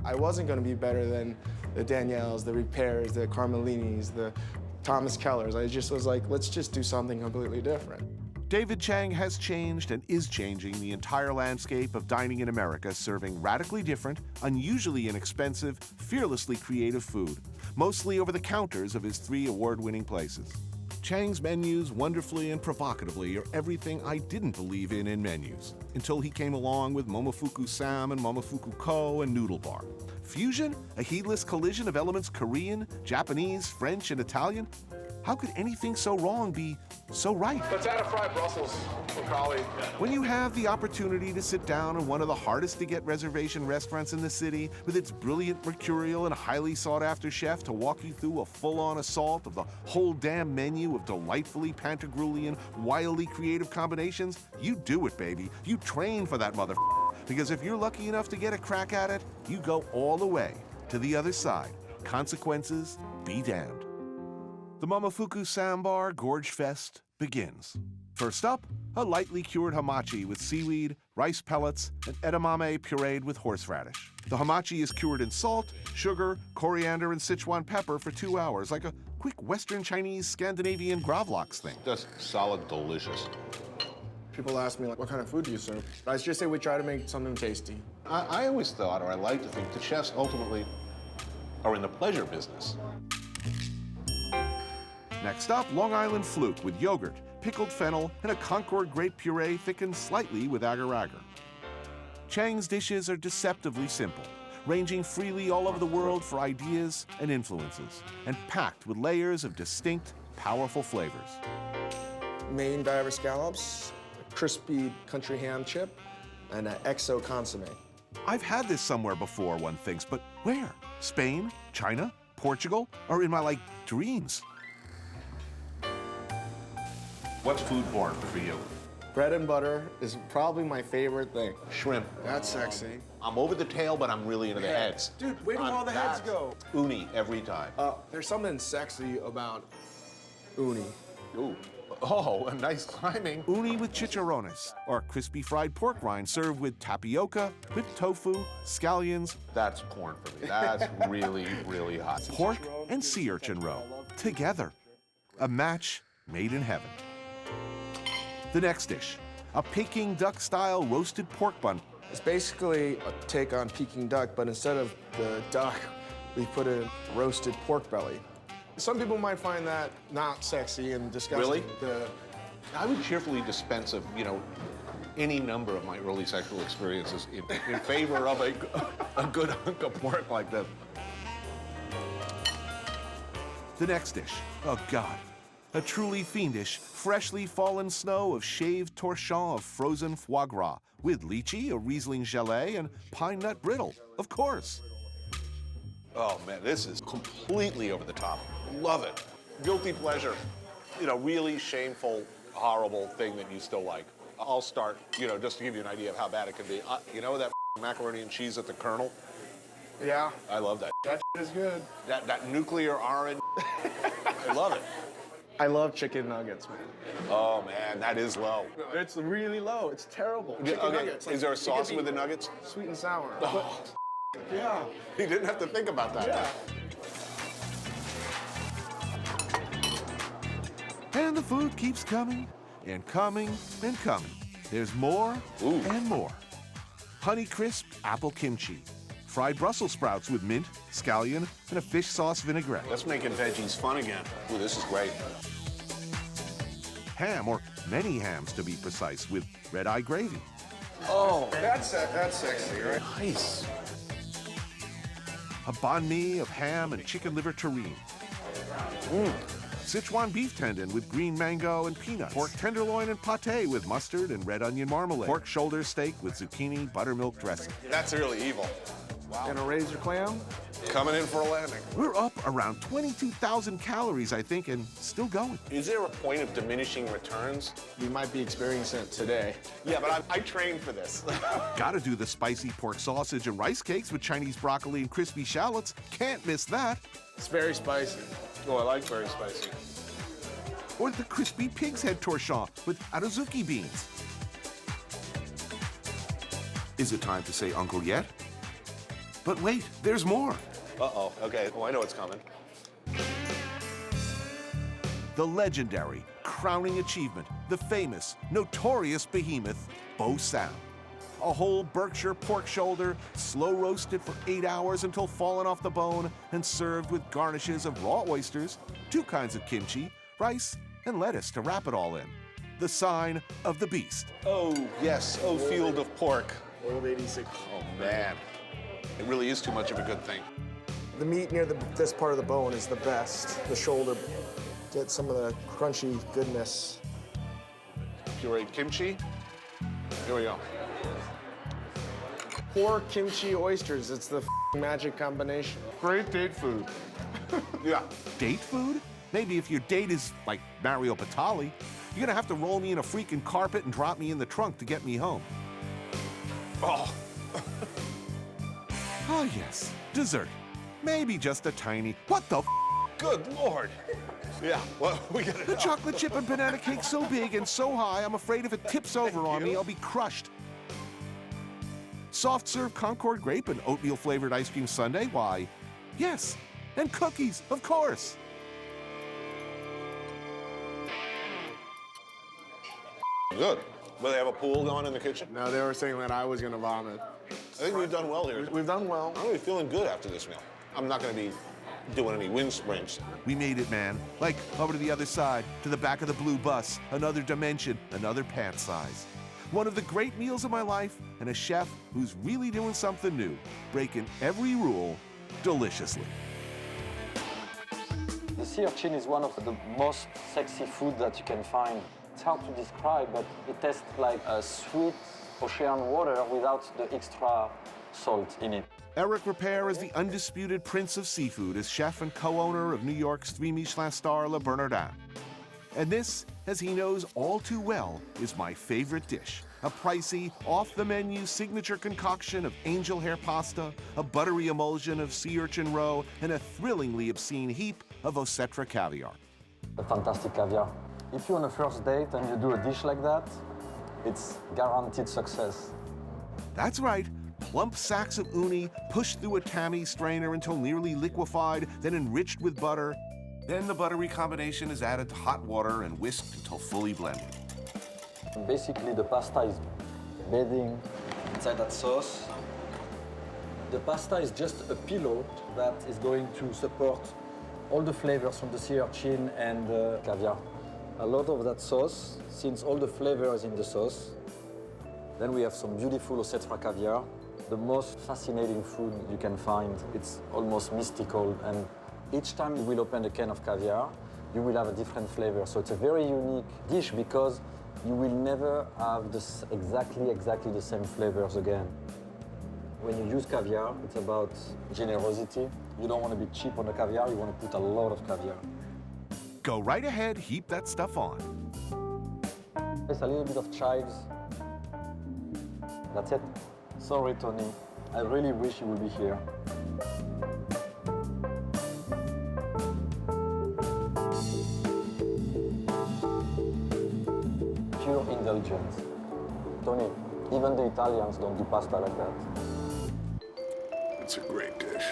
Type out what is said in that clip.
I wasn't going to be better than the Danielles, the Riperts, the Carmelinis, the Thomas Kellers. I just was like, let's just do something completely different. David Chang has changed and is changing the entire landscape of dining in America, serving radically different, unusually inexpensive, fearlessly creative food, mostly over the counters of his 3 award-winning places. Chang's menus, wonderfully and provocatively, are everything I didn't believe in menus, until he came along with Momofuku Sam and Momofuku Ko and Noodle Bar. Fusion? A heedless collision of elements Korean, Japanese, French, and Italian? How could anything so wrong be so right? Let's add a fried Brussels for colleague. When you have the opportunity to sit down in one of the hardest to get reservation restaurants in the city, with its brilliant mercurial and highly sought after chef to walk you through a full-on assault of the whole damn menu of delightfully Pantagruelian, wildly creative combinations, you do it, baby. You train for that because if you're lucky enough to get a crack at it, you go all the way to the other side. Consequences be damned. The Momofuku Sambar Gorge Fest begins. First up, a lightly cured hamachi with seaweed, rice pellets, and edamame pureed with horseradish. The hamachi is cured in salt, sugar, coriander, and Sichuan pepper for 2 hours, like a quick Western Chinese Scandinavian gravlax thing. Just solid delicious. People ask me, like, what kind of food do you serve? I just say we try to make something tasty. I always thought, or I like to think, that chefs ultimately are in the pleasure business. Next up, Long Island fluke with yogurt, pickled fennel, and a Concord grape puree thickened slightly with agar-agar. Chang's dishes are deceptively simple, ranging freely all over the world for ideas and influences, and packed with layers of distinct, powerful flavors. Maine diver scallops, crispy country ham chip, and an XO consomme. I've had this somewhere before, one thinks, but where? Spain? China? Portugal? Or in my, dreams? What's foodborne for you? Bread and butter is probably my favorite thing. Shrimp. That's sexy. I'm over the tail, but I'm really into the heads. Dude, where do all the heads go? Uni every time. There's something sexy about uni. Ooh. Oh, a nice timing. Uni with chicharrones, or crispy fried pork rind served with tapioca, whipped tofu, scallions. That's corn for me. That's really, really hot. Pork and sea urchin roe, together. A match made in heaven. The next dish, a Peking duck-style roasted pork bun. It's basically a take on Peking duck, but instead of the duck, we put in roasted pork belly. Some people might find that not sexy and disgusting. Really? I would cheerfully dispense of, any number of my early sexual experiences in favor of a good hunk of pork like this. The next dish, oh God, a truly fiendish, freshly fallen snow of shaved torchon of frozen foie gras, with lychee, a Riesling gelée, and pine nut brittle, of course. Oh man, this is completely over the top. Love it. Guilty pleasure. Really shameful, horrible thing that you still like. I'll start, just to give you an idea of how bad it can be. That macaroni and cheese at the Colonel? Yeah. I love that. That is good. That nuclear orange. I love it. I love chicken nuggets, man. Oh man, that is low. It's really low. It's terrible. Chicken nuggets. Is there a sauce with the nuggets? Sweet and sour. Oh. Yeah. You didn't have to think about that. Yeah. And the food keeps coming and coming and coming. There's more and more. Honey-crisp apple kimchi, fried Brussels sprouts with mint, scallion, and a fish sauce vinaigrette. Let's make it veggies fun again. Ooh, this is great. Ham, or many hams to be precise, with red-eye gravy. Oh, that's sexy, right? Nice. A banh mi of ham and chicken liver terrine. Sichuan beef tendon with green mango and peanuts. Pork tenderloin and pate with mustard and red onion marmalade. Pork shoulder steak with zucchini buttermilk dressing. That's really evil. Wow. And a razor clam? Coming in for a landing. We're up around 22,000 calories, I think, and still going. Is there a point of diminishing returns? We might be experiencing it today. Yeah, but I trained for this. Gotta do the spicy pork sausage and rice cakes with Chinese broccoli and crispy shallots. Can't miss that. It's very spicy. Oh, I like very spicy. Or the crispy pig's head torchon with arazuki beans. Is it time to say uncle yet? But wait, there's more. Uh-oh, okay, oh, I know what's coming. The legendary, crowning achievement, the famous, notorious behemoth, Bourdain. A whole Berkshire pork shoulder, slow roasted for 8 hours until fallen off the bone, and served with garnishes of raw oysters, 2 kinds of kimchi, rice, and lettuce to wrap it all in. The sign of the beast. Oh, yes, oh, field of pork. Old 86. Oh, man. It really is too much of a good thing. The meat near this part of the bone is the best. The shoulder, get some of the crunchy goodness. Pureed kimchi. Here we go. Pork, kimchi, oysters, it's the magic combination. Great date food. Yeah. Date food? Maybe if your date is like Mario Batali, you're gonna have to roll me in a freaking carpet and drop me in the trunk to get me home. Oh. Ah, yes, dessert. Maybe just a tiny, what the f? Good Lord. Yeah, well, we got it. The chocolate chip and banana cake's so big and so high, I'm afraid if it tips over on me, I'll be crushed. Soft serve Concord grape and oatmeal flavored ice cream sundae, why, yes. And cookies, of course. Good. Will they have a pool going in the kitchen? No, they were saying that I was gonna vomit. I think we've done well here. We've done well. I'm really feeling good after this meal. I'm not gonna be doing any wind sprints. We made it, man. Like, over to the other side, to the back of the blue bus, another dimension, another pant size. One of the great meals of my life, and a chef who's really doing something new, breaking every rule deliciously. The sea urchin is one of the most sexy food that you can find. It's hard to describe, but it tastes like a sweet ocean water without the extra salt in it. Eric Ripert is the undisputed prince of seafood as chef and co-owner of New York's 3 Michelin star Le Bernardin. And this, as he knows all too well, is my favorite dish. A pricey, off-the-menu signature concoction of angel hair pasta, a buttery emulsion of sea urchin roe, and a thrillingly obscene heap of osetra caviar. A fantastic caviar. If you're on a first date and you do a dish like that, it's guaranteed success. That's right. Plump sacks of uni pushed through a tammy strainer until nearly liquefied, then enriched with butter. Then the buttery combination is added to hot water and whisked until fully blended. Basically, the pasta is bathing inside that sauce. The pasta is just a pillow that is going to support all the flavors from the sea urchin and the caviar. A lot of that sauce, since all the flavor is in the sauce. Then we have some beautiful osetra caviar, the most fascinating food you can find. It's almost mystical, and each time you will open a can of caviar, you will have a different flavor. So it's a very unique dish because you will never have this exactly the same flavors again. When you use caviar, it's about generosity. You don't want to be cheap on the caviar, you want to put a lot of caviar. Go right ahead, heap that stuff on. There's a little bit of chives. That's it. Sorry, Tony. I really wish you would be here. Pure indulgence. Tony, even the Italians don't do pasta like that. It's a great dish.